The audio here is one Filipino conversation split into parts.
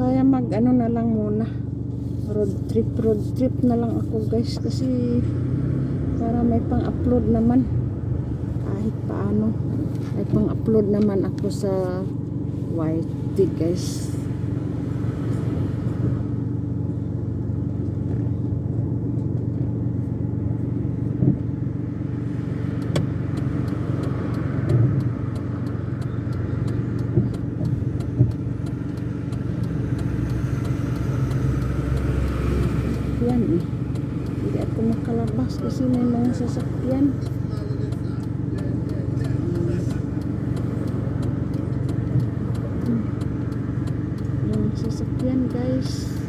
Kaya mag ano na lang muna, road trip na lang ako guys, kasi para may pang upload naman kahit paano, may pang upload naman ako sa YT guys. Yan eh, hindi ako makalabas kasi may mga sasakyan. Yung sasakyan guys,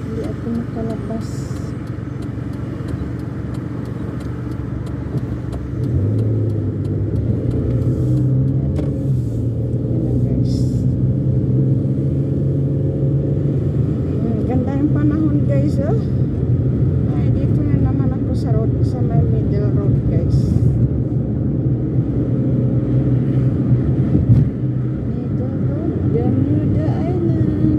hindi ako makalabas. Ganda yung panahon guys, oh. Ay, dito na naman ako sa road, sa may middle road guys. Middle road, Bermuda Island.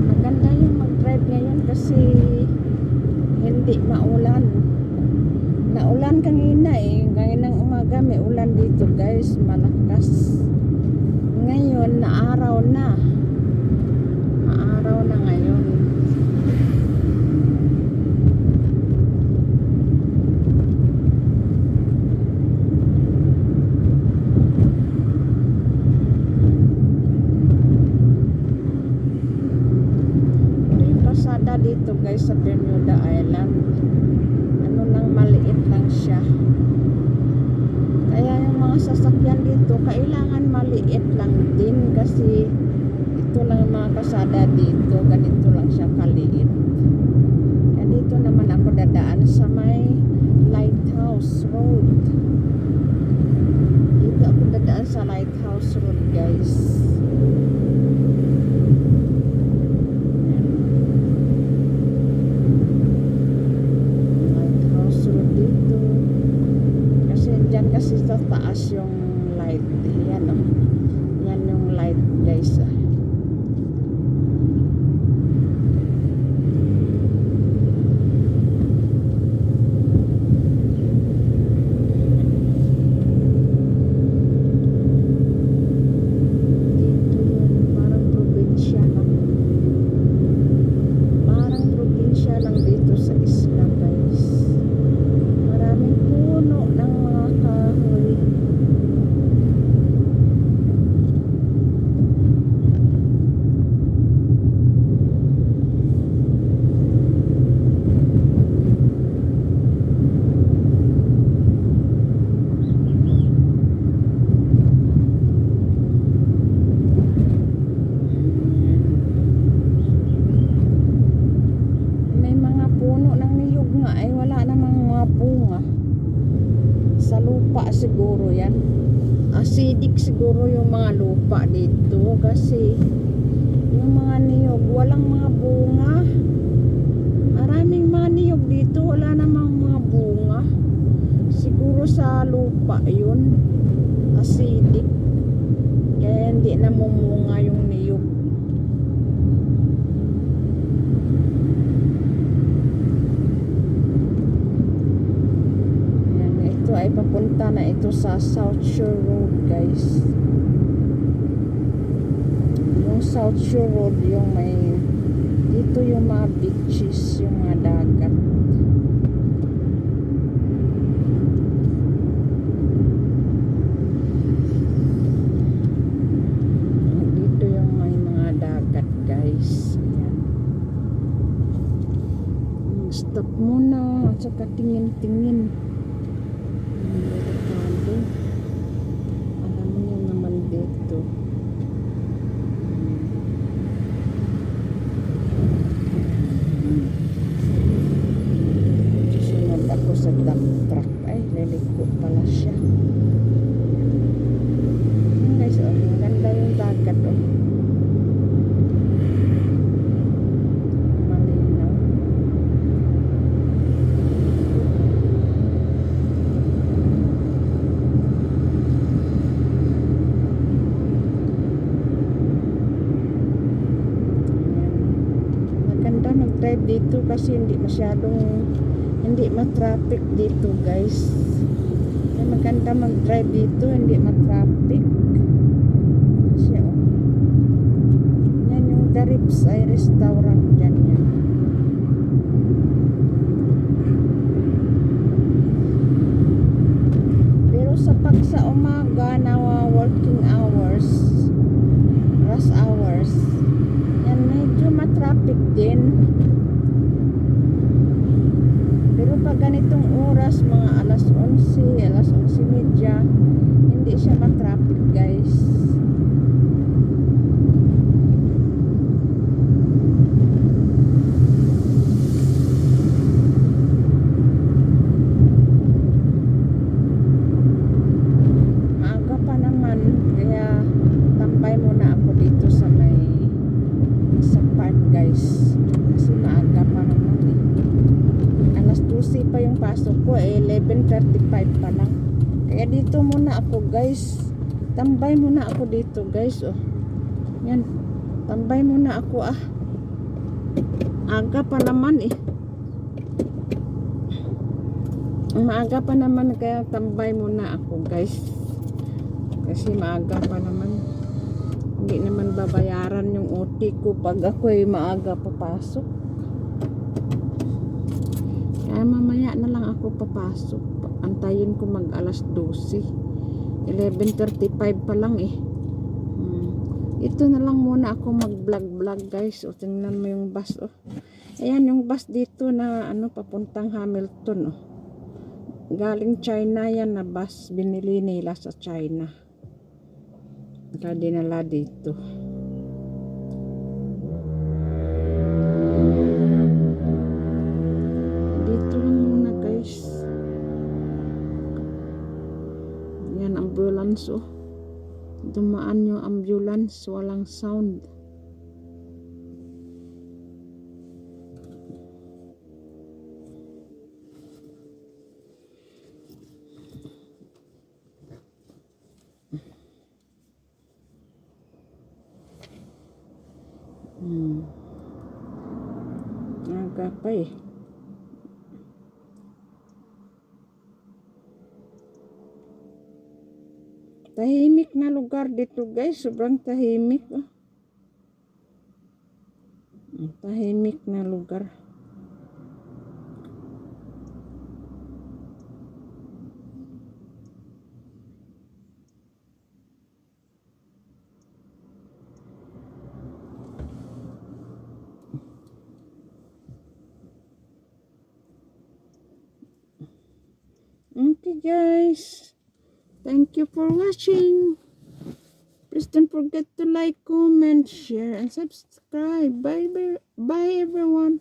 Maganda yung mag-drive ngayon kasi hindi maulan. Naulan kanina eh, kanina ng umaga may ulan dito guys, malakas. Ngayon naaraw na. Maaraw na ngayon. Dito guys sa Bermuda Island, ano lang, maliit lang siya, kaya yung mga sasakyan dito kailangan maliit lang din kasi ito lang yung mga kasada dito, ganito lang siya kaliit. Kaya dito naman ako dadaan sa may Lighthouse Road, dito ako dadaan sa Lighthouse Road guys. Kasi sa taas yung light, yan o, yan yung light guys. Siguro yan acidic siguro yung mga lupa dito kasi yung mga niyog walang mga bunga, maraming mga niyog dito, wala namang mga bunga, siguro sa lupa yun, acidic, kaya hindi namumunga yung niyog. Ay papunta na ito sa South Shore Road guys. Yung South Shore Road yung may dito yung mga beaches, yung mga dagat. Dito yung may mga dagat guys. Ayan. Stop muna at saka tingin-tingin. Alam niyo naman dito. Susunod ako sa dump truck. Ay, liliko pala siya. Guys, oh, maganda yung dagat oh. Malinaw. mag-drive dito kasi hindi ma-traffic dito guys. Kaya maganda mag-drive dito, hindi ma-traffic. Kasi yan yung The Rips ay restaurant dyan yan. Pero sa umaga na working hours, rush hours, yan medyo ma-traffic din. Pero pag ganitong oras, mga alas 11:30, hindi siya ma-traffic guys. Maaga pa naman, kaya tambay muna ako dito sa park guys. Kasi maaga pa naman eh. Alas 12 pa yung pasok ko 11:35 pa lang. Kaya dito muna ako guys. Tambay muna ako dito guys. Yan. Tambay muna ako Aga pa naman eh. Maaga pa naman kaya tambay muna ako guys. Kasi maaga pa naman. Hindi naman babayaran yung OT ko pag ako'y maaga papasok. Kaya mamaya na lang ako papasok. Antayin ko mag alas 12. 11:35 pa lang eh. Ito na lang muna ako mag-vlog guys. Tingnan mo yung bus Ayan yung bus dito na papuntang Hamilton Galing China yan na bus. Binili nila sa China. Kaya dinala dito. Dito lang muna guys. Yan ambulance Dumaan yung ambulance, walang sound. Aga pa eh. Tahimik na lugar dito guys. Sobrang tahimik. Tahimik na lugar. Okay guys. Thank you for watching. Please don't forget to like, comment, share, and subscribe. Bye everyone.